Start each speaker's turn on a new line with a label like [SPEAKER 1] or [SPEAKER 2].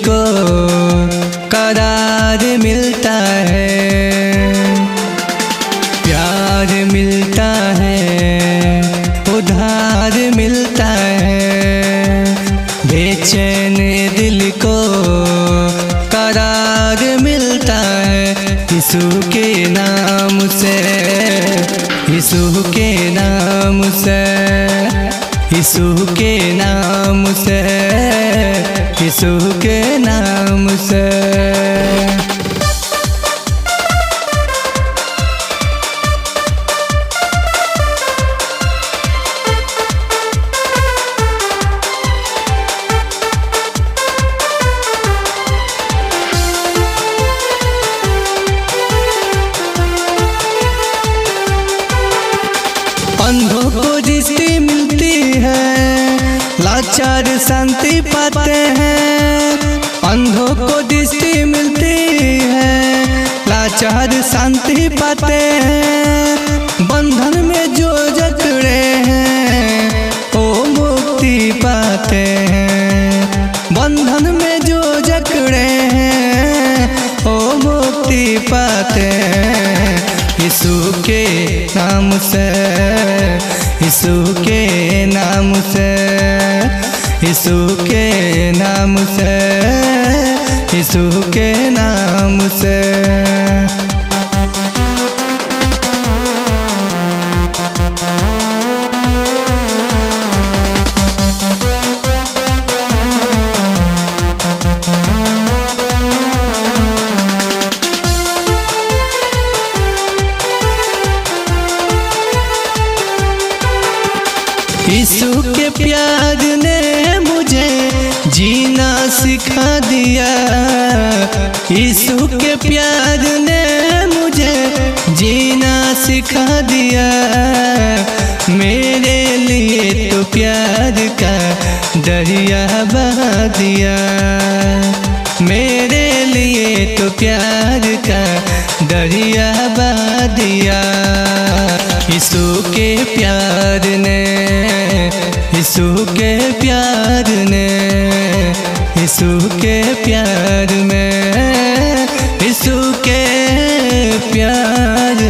[SPEAKER 1] को करार मिलता है, प्यार मिलता है, उधार मिलता है। बेचैन दिल को करार मिलता है यीशु के नाम से, यीशु के नाम से, यीशु के नाम से, यीशु के नाम से। अंधों को दृष्टि मिलती है, लाचार शांति पाते हैं। अंधों को दृष्टि मिलती है, लाचार शांति पाते हैं। बंधन में जो जकड़े हैं वो मुक्ति पाते हैं। बंधन में जो जकड़े हैं वो मुक्ति पाते हैं यीशु के नाम से, यीशु के नाम से, यीशु के नाम से, यीशु के नाम से। यीशु के प्यार ने मुझे जीना सिखा दिया, यीशु के प्यार ने मुझे जीना सिखा दिया। मेरे लिए तो प्यार का दरिया बहा दिया, मेरे लिए तो प्यार का दरिया बहा दिया। यीशु के प्यार ने, यीशु के प्यार ने, यीशु के प्यार में, यीशु के प्यार